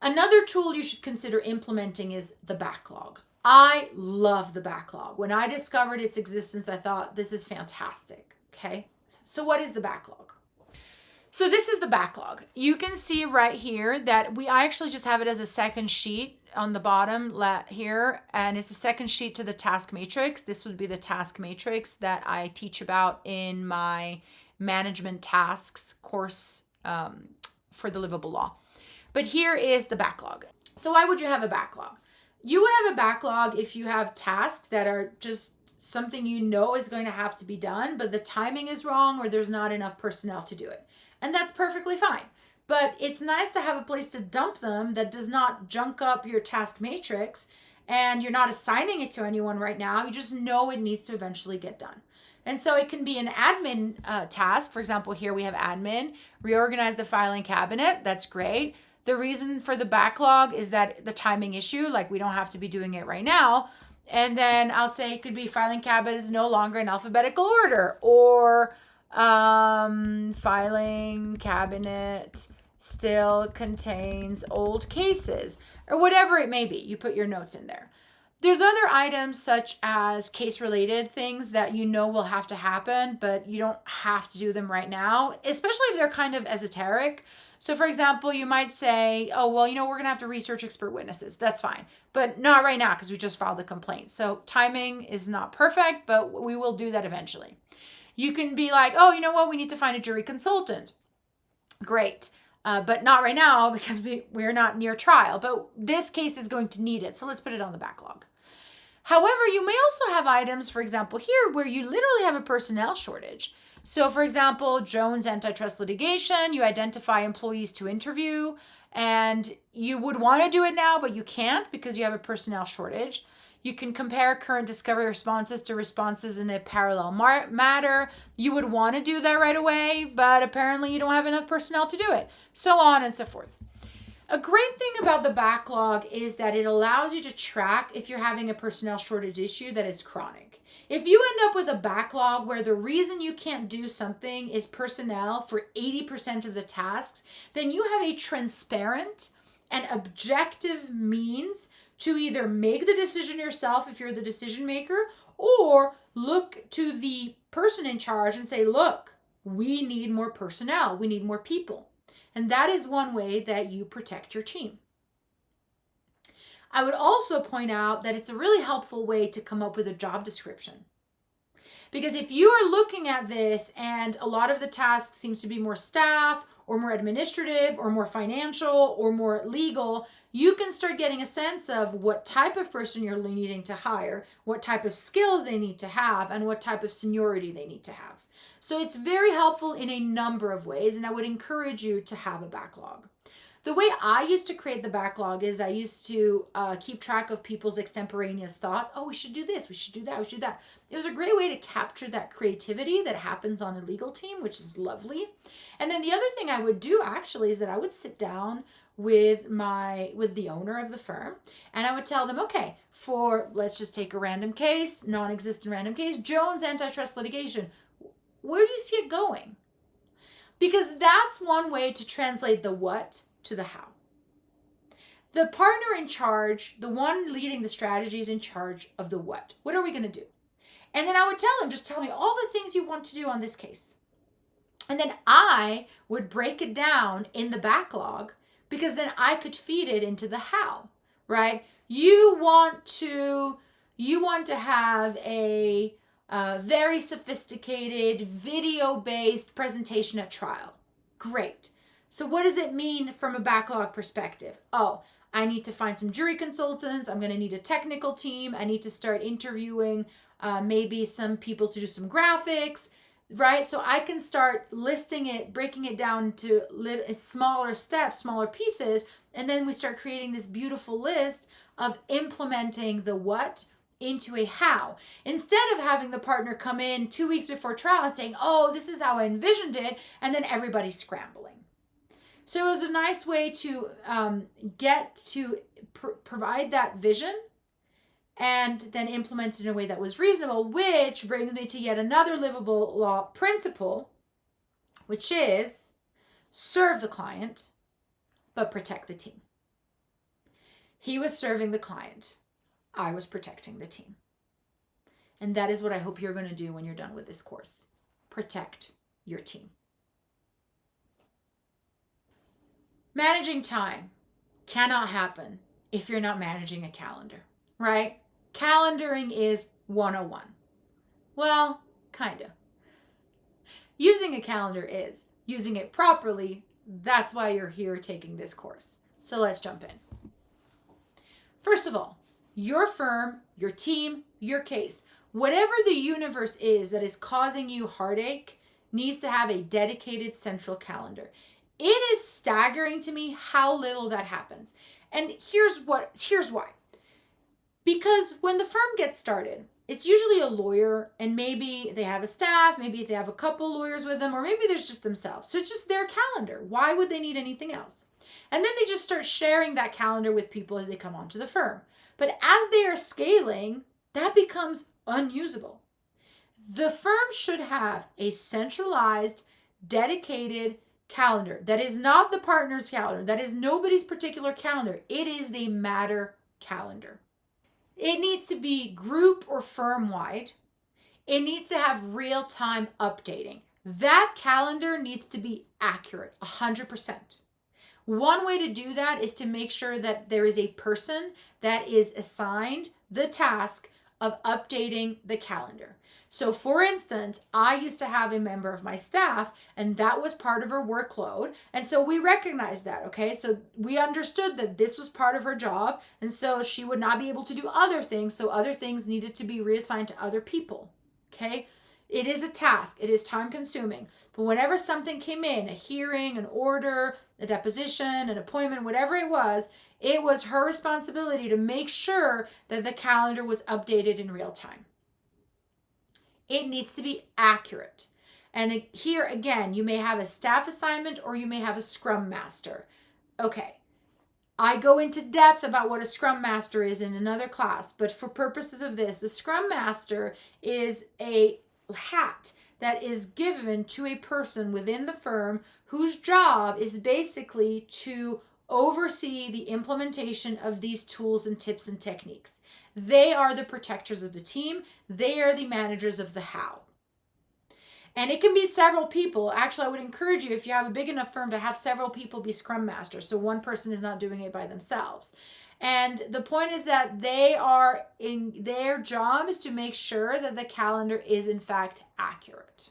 Another tool you should consider implementing is the backlog. I love the backlog. When I discovered its existence, I thought this is fantastic. Okay. So what is the backlog? So this is the backlog. You can see right here that I actually just have it as a second sheet on the bottom here, and it's a second sheet to the task matrix. This would be the task matrix that I teach about in my management tasks course for the Livable Law. But here is the backlog. So why would you have a backlog? You would have a backlog if you have tasks that are just something you know is going to have to be done, but the timing is wrong or there's not enough personnel to do it. And that's perfectly fine. But it's nice to have a place to dump them that does not junk up your task matrix, and you're not assigning it to anyone right now. You just know it needs to eventually get done. And so it can be an admin task. For example, here we have admin, reorganize the filing cabinet. That's great. The reason for the backlog is that the timing issue, like we don't have to be doing it right now. And then I'll say it could be filing cabinet is no longer in alphabetical order, or filing cabinet still contains old cases, or whatever it may be. You put your notes in there. There's other items such as case-related things that you know will have to happen, but you don't have to do them right now, especially if they're kind of esoteric. So for example, you might say, oh, well, we're going to have to research expert witnesses. That's fine, but not right now because we just filed the complaint. So timing is not perfect, but we will do that eventually. You can be like, oh, you know what? We need to find a jury consultant. Great. But not right now because we're not near trial. But this case is going to need it. So let's put it on the backlog. However, you may also have items, for example, here where you literally have a personnel shortage. So for example, Jones antitrust litigation, you identify employees to interview, and you would want to do it now, but you can't because you have a personnel shortage. You can compare current discovery responses to responses in a parallel matter. You would want to do that right away, but apparently you don't have enough personnel to do it. So on and so forth. A great thing about the backlog is that it allows you to track if you're having a personnel shortage issue that is chronic. If you end up with a backlog where the reason you can't do something is personnel for 80% of the tasks, then you have a transparent and objective means to either make the decision yourself if you're the decision maker, or look to the person in charge and say, look, we need more personnel. We need more people. And that is one way that you protect your team. I would also point out that it's a really helpful way to come up with a job description. Because if you are looking at this and a lot of the tasks seems to be more staff or more administrative or more financial or more legal, you can start getting a sense of what type of person you're needing to hire, what type of skills they need to have, and what type of seniority they need to have. So it's very helpful in a number of ways, and I would encourage you to have a backlog. The way I used to create the backlog is I used to keep track of people's extemporaneous thoughts. Oh, we should do this, we should do that, we should do that. It was a great way to capture that creativity that happens on a legal team, which is lovely. And then the other thing I would do actually is that I would sit down with the owner of the firm, and I would tell them, okay, let's just take a random case, non-existent random case, Jones antitrust litigation. Where do you see it going? Because that's one way to translate the what to the how. The partner in charge, the one leading the strategy, is in charge of the what. What are we going to do? And then I would tell them, just tell me all the things you want to do on this case. And then I would break it down in the backlog, because then I could feed it into the how, right? You want to have a very sophisticated video-based presentation at trial. Great. So what does it mean from a backlog perspective? Oh, I need to find some jury consultants. I'm going to need a technical team. I need to start interviewing maybe some people to do some graphics, right? So I can start listing it, breaking it down to smaller steps, smaller pieces, and then we start creating this beautiful list of implementing the what into a how. Instead of having the partner come in 2 weeks before trial and saying, oh, this is how I envisioned it, and then everybody's scrambling. So it was a nice way to get to provide that vision and then implement it in a way that was reasonable, which brings me to yet another Livable Law principle, which is serve the client, but protect the team. He was serving the client. I was protecting the team. And that is what I hope you're going to do when you're done with this course. Protect your team. Managing time cannot happen if you're not managing a calendar, right? Calendaring is 101. Well, kind of. Using a calendar is. Using it properly, that's why you're here taking this course. So let's jump in. First of all, your firm, your team, your case, whatever the universe is that is causing you heartache needs to have a dedicated central calendar. It is staggering to me how little that happens. And here's why. Because when the firm gets started, it's usually a lawyer, and maybe they have a staff, maybe they have a couple lawyers with them, or maybe there's just themselves. So it's just their calendar. Why would they need anything else? And then they just start sharing that calendar with people as they come onto the firm. But as they are scaling, that becomes unusable. The firm should have a centralized, dedicated calendar that is not the partner's calendar, that is nobody's particular calendar. It is the matter calendar. It needs to be group or firm-wide. It needs to have real-time updating. That calendar needs to be accurate, 100%. One way to do that is to make sure that there is a person that is assigned the task of updating the calendar. So for instance, I used to have a member of my staff, and that was part of her workload. And so we recognized that, okay? So we understood that this was part of her job, and so she would not be able to do other things, so other things needed to be reassigned to other people, okay? It is a task. It is time consuming. But whenever something came in, a hearing, an order, a deposition, an appointment, whatever it was her responsibility to make sure that the calendar was updated in real time. It needs to be accurate. And here again, you may have a staff assignment or you may have a scrum master. Okay, I go into depth about what a scrum master is in another class, but for purposes of this, the scrum master is a hat that is given to a person within the firm whose job is basically to oversee the implementation of these tools and tips and techniques. They are the protectors of the team. They are the managers of the how. And it can be several people. Actually, I would encourage you, if you have a big enough firm, to have several people be scrum masters, so one person is not doing it by themselves. And the point is that their job is to make sure that the calendar is in fact accurate.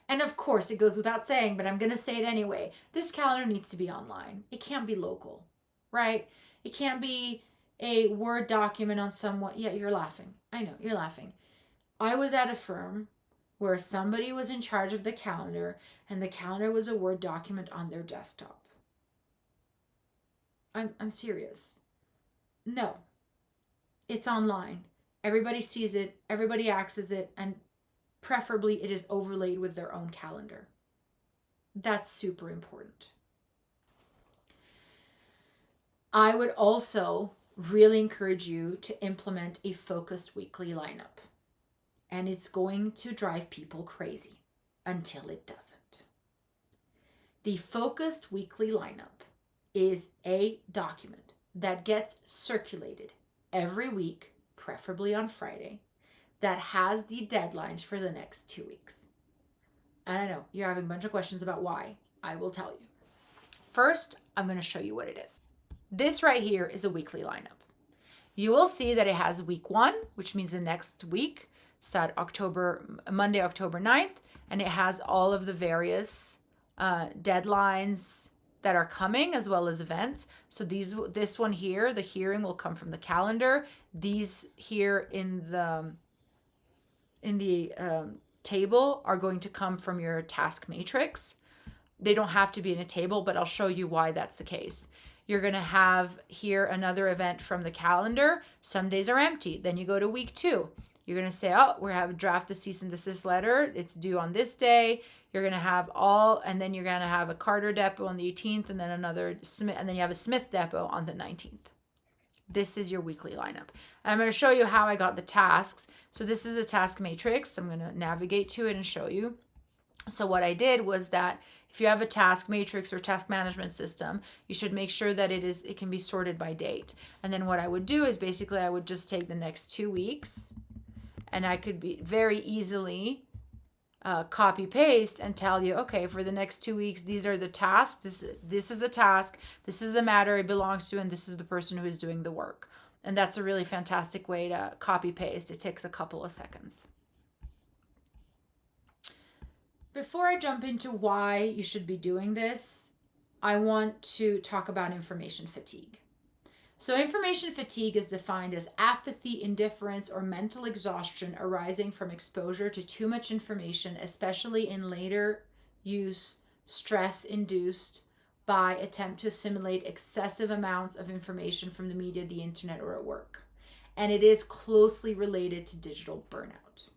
And of course, it goes without saying, but I'm going to say it anyway. This calendar needs to be online. It can't be local, right? It can't be a Word document on someone. Yeah, you're laughing. I know, you're laughing. I was at a firm where somebody was in charge of the calendar, and the calendar was a Word document on their desktop. I'm serious. No. It's online. Everybody sees it, everybody accesses it, and preferably it is overlaid with their own calendar. That's super important. I would also really encourage you to implement a focused weekly lineup. And it's going to drive people crazy until it doesn't. The focused weekly lineup is a document that gets circulated every week, preferably on Friday, that has the deadlines for the next 2 weeks. And I know you're having a bunch of questions about why. I will tell you. First, I'm going to show you what it is. This right here is a weekly lineup. You will see that it has week 1, which means the next week, start Monday, October 9th, and it has all of the various deadlines that are coming, as well as events. So this one here, the hearing, will come from the calendar. These here in the table are going to come from your task matrix. They don't have to be in a table, but I'll show you why that's the case. You're going to have here another event from the calendar. Some days are empty. Then you go to week 2. You're going to say, oh, we're having draft a cease and desist letter. It's due on this day. You're going to have and then you're going to have a Carter depot on the 18th, and then another Smith, and then you have a Smith depot on the 19th. This is your weekly lineup. And I'm going to show you how I got the tasks. So this is a task matrix. I'm going to navigate to it and show you. So what I did was that if you have a task matrix or task management system, you should make sure that it can be sorted by date. And then what I would do is basically I would just take the next 2 weeks, and I could be very easily copy paste and tell you, okay, for the next 2 weeks, these are the tasks. This is the task. This is the matter it belongs to, and this is the person who is doing the work. And that's a really fantastic way to copy paste. It takes a couple of seconds. Before I jump into why you should be doing this, I want to talk about information fatigue. So information fatigue is defined as apathy, indifference, or mental exhaustion arising from exposure to too much information, especially in later use stress induced by attempt to assimilate excessive amounts of information from the media, the internet, or at work. And it is closely related to digital burnout.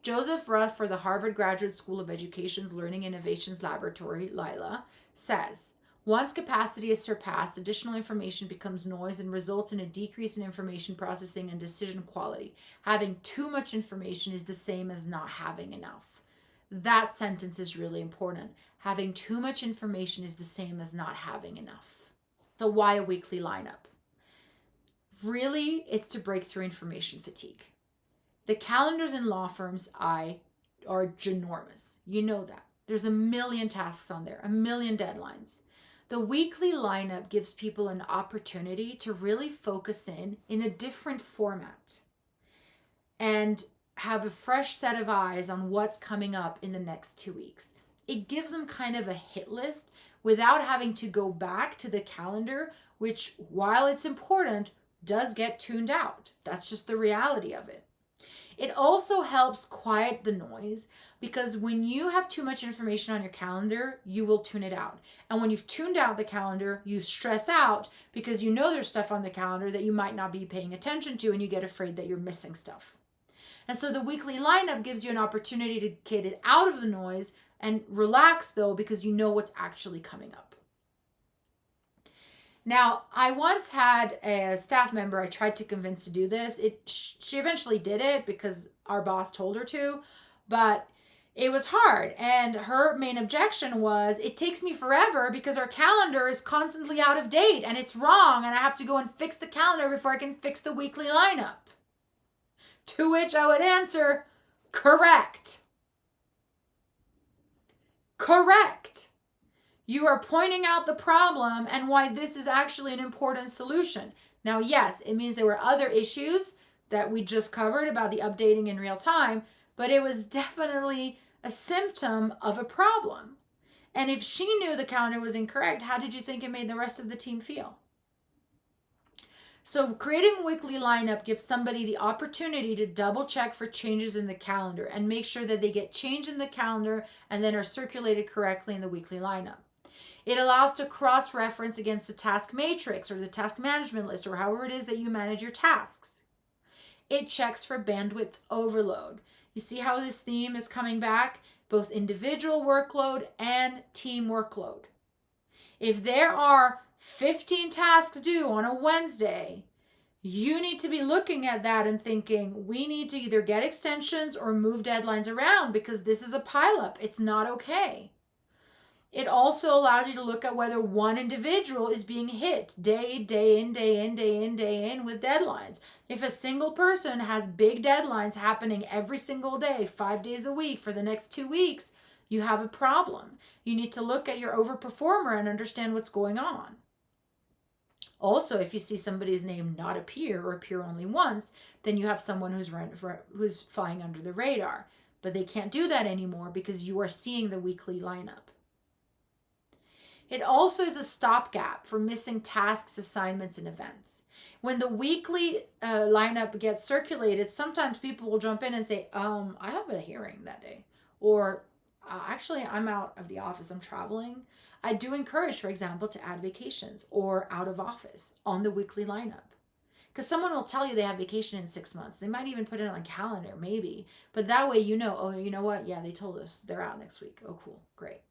Joseph Ruth for the Harvard Graduate School of Education's Learning Innovations Laboratory, LILA, says, once capacity is surpassed, additional information becomes noise and results in a decrease in information processing and decision quality. Having too much information is the same as not having enough. That sentence is really important. Having too much information is the same as not having enough. So why a weekly lineup? Really, it's to break through information fatigue. The calendars in law firms are ginormous. You know that. There's a million tasks on there, a million deadlines. The weekly lineup gives people an opportunity to really focus in a different format and have a fresh set of eyes on what's coming up in the next 2 weeks. It gives them kind of a hit list without having to go back to the calendar, which, while it's important, does get tuned out. That's just the reality of it. It also helps quiet the noise, because when you have too much information on your calendar, you will tune it out. And when you've tuned out the calendar, you stress out because you know there's stuff on the calendar that you might not be paying attention to, and you get afraid that you're missing stuff. And so the weekly lineup gives you an opportunity to get it out of the noise and relax, though, because you know what's actually coming up. Now, I once had a staff member I tried to convince to do this. She eventually did it because our boss told her to, but it was hard. And her main objection was, it takes me forever because our calendar is constantly out of date and it's wrong, and I have to go and fix the calendar before I can fix the weekly lineup. To which I would answer, correct. Correct. You are pointing out the problem and why this is actually an important solution. Now, yes, it means there were other issues that we just covered about the updating in real time, but it was definitely a symptom of a problem. And if she knew the calendar was incorrect, how did you think it made the rest of the team feel? So creating a weekly lineup gives somebody the opportunity to double check for changes in the calendar and make sure that they get changed in the calendar and then are circulated correctly in the weekly lineup. It allows to cross-reference against the task matrix or the task management list, or however it is that you manage your tasks. It checks for bandwidth overload. You see how this theme is coming back? Both individual workload and team workload. If there are 15 tasks due on a Wednesday, you need to be looking at that and thinking, we need to either get extensions or move deadlines around because this is a pileup. It's not okay. It also allows you to look at whether one individual is being hit day in with deadlines. If a single person has big deadlines happening every single day, 5 days a week for the next 2 weeks, you have a problem. You need to look at your overperformer and understand what's going on. Also, if you see somebody's name not appear or appear only once, then you have someone who's flying under the radar. But they can't do that anymore because you are seeing the weekly lineup. It also is a stopgap for missing tasks, assignments, and events. When the weekly lineup gets circulated, sometimes people will jump in and say, I have a hearing that day. Or actually, I'm out of the office, I'm traveling. I do encourage, for example, to add vacations or out of office on the weekly lineup. Because someone will tell you they have vacation in 6 months. They might even put it on a calendar, maybe. But that way you know, oh, you know what? Yeah, they told us they're out next week. Oh, cool. Great.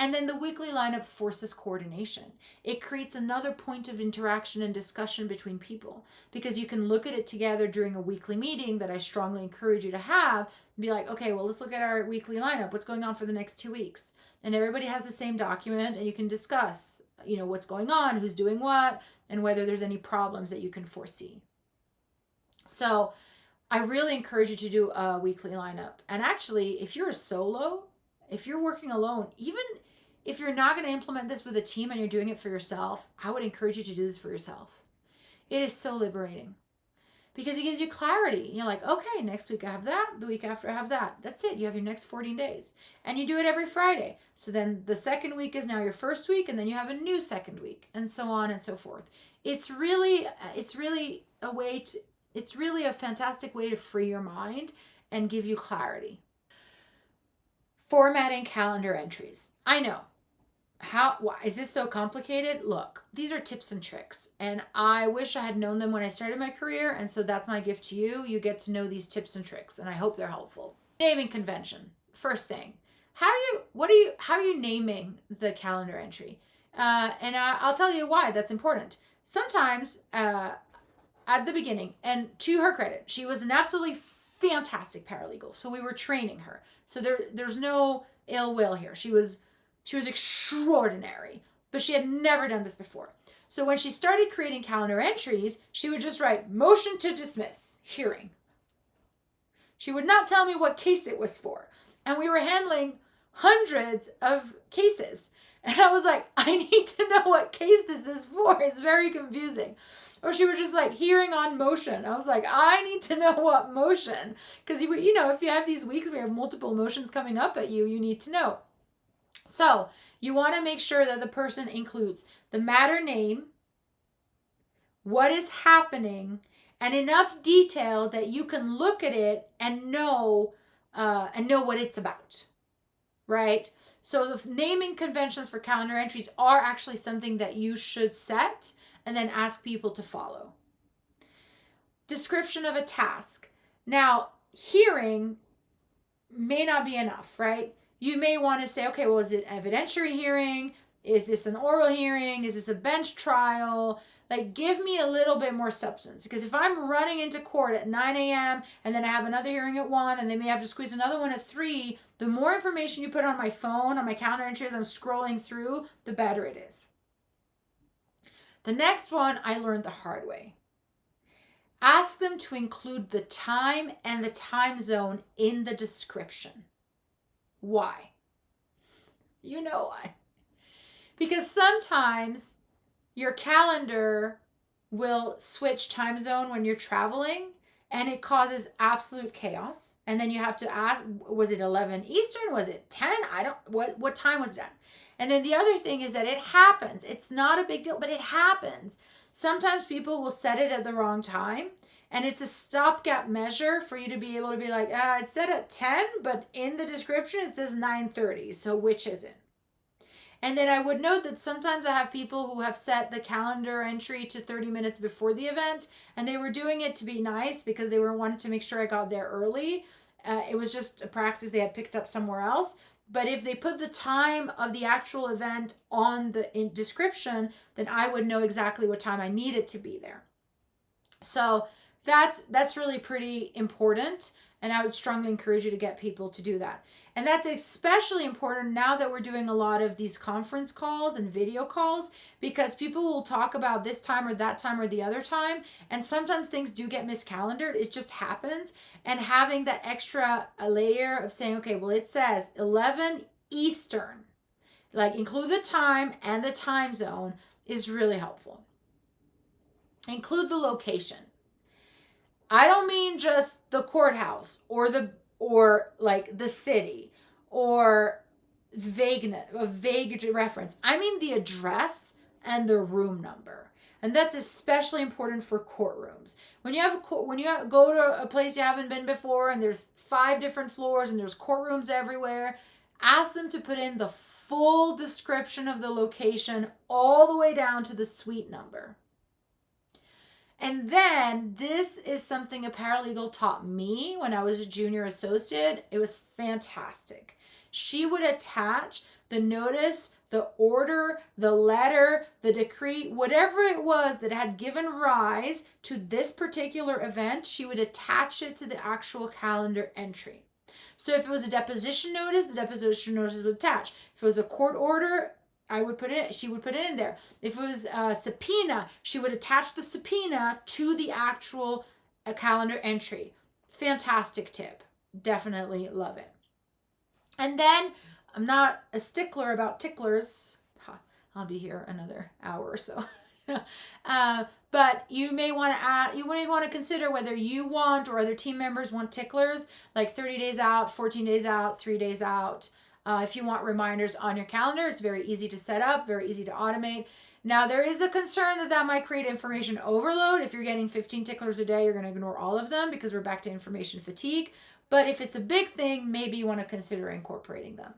And then the weekly lineup forces coordination. It creates another point of interaction and discussion between people because you can look at it together during a weekly meeting that I strongly encourage you to have and be like, okay, well, let's look at our weekly lineup. What's going on for the next 2 weeks? And everybody has the same document and you can discuss, what's going on, who's doing what, and whether there's any problems that you can foresee. So I really encourage you to do a weekly lineup. And actually, if you're a solo, if you're working alone, even if you're not going to implement this with a team and you're doing it for yourself, I would encourage you to do this for yourself. It is so liberating because it gives you clarity. You're like, okay, next week I have that. The week after I have that. That's it. You have your next 14 days and you do it every Friday. So then the second week is now your first week and then you have a new second week and so on and so forth. It's really a fantastic way to free your mind and give you clarity. Formatting calendar entries. I know. Why is this so complicated? Look, these are tips and tricks, and I wish I had known them when I started my career, and so that's my gift to you. You get to know these tips and tricks, and I hope they're helpful. Naming convention. First thing, how are you naming the calendar entry? And I'll tell you why that's important. Sometimes at the beginning, and to her credit, she was an absolutely fantastic paralegal, so we were training her. So there's no ill will here. She was extraordinary, but she had never done this before. So when she started creating calendar entries, she would just write motion to dismiss, hearing. She would not tell me what case it was for. And we were handling hundreds of cases. And I was like, I need to know what case this is for. It's very confusing. Or she would just like hearing on motion. I was like, I need to know what motion. Because if you have these weeks where you have multiple motions coming up at you, you need to know. So you want to make sure that the person includes the matter name, what is happening, and enough detail that you can look at it and know what it's about, right? So the naming conventions for calendar entries are actually something that you should set and then ask people to follow. Description of a task. Now, hearing may not be enough, right? You may want to say, okay, well, is it an evidentiary hearing? Is this an oral hearing? Is this a bench trial? Like, give me a little bit more substance. Because if I'm running into court at 9 a.m. and then I have another hearing at 1 and they may have to squeeze another one at 3, the more information you put on my phone, on my calendar entry as I'm scrolling through, the better it is. The next one I learned the hard way. Ask them to include the time and the time zone in the description. Why? You know why. Because sometimes your calendar will switch time zone when you're traveling and it causes absolute chaos. And then you have to ask, was it 11 Eastern? Was it 10? What time was that? And then the other thing is that it happens. It's not a big deal, but it happens. Sometimes people will set it at the wrong time. And it's a stopgap measure for you to be able to be like, it's set at 10, but in the description it says 9:30. So which is it? And then I would note that sometimes I have people who have set the calendar entry to 30 minutes before the event, and they were doing it to be nice because they were wanting to make sure I got there early. It was just a practice they had picked up somewhere else. But if they put the time of the actual event on the description, then I would know exactly what time I needed to be there. So that's really pretty important, and I would strongly encourage you to get people to do that. And that's especially important now that we're doing a lot of these conference calls and video calls, because people will talk about this time or that time or the other time, and sometimes things do get miscalendared. It just happens. And having that extra layer of saying, okay, well, it says 11 Eastern, like include the time and the time zone, is really helpful. Include the location. I don't mean just the courthouse or like the city or a vague reference. I mean the address and the room number. And that's especially important for courtrooms. When you go to a place you haven't been before and there's 5 different floors and there's courtrooms everywhere, ask them to put in the full description of the location all the way down to the suite number. And then this is something a paralegal taught me when I was a junior associate. It was fantastic. She would attach the notice, the order, the letter, the decree, whatever it was that had given rise to this particular event, she would attach it to the actual calendar entry. So if it was a deposition notice, the deposition notice would attach. If it was a court order, she would put it in there. If it was a subpoena, she would attach the subpoena to the actual calendar entry. Fantastic tip. Definitely love it. And then, I'm not a stickler about ticklers. I'll be here another hour or so. But you may want to consider whether you want or other team members want ticklers, like 30 days out, 14 days out, 3 days out. If you want reminders on your calendar, it's very easy to set up, very easy to automate. Now, there is a concern that might create information overload. If you're getting 15 ticklers a day, you're going to ignore all of them because we're back to information fatigue. But if it's a big thing, maybe you want to consider incorporating them.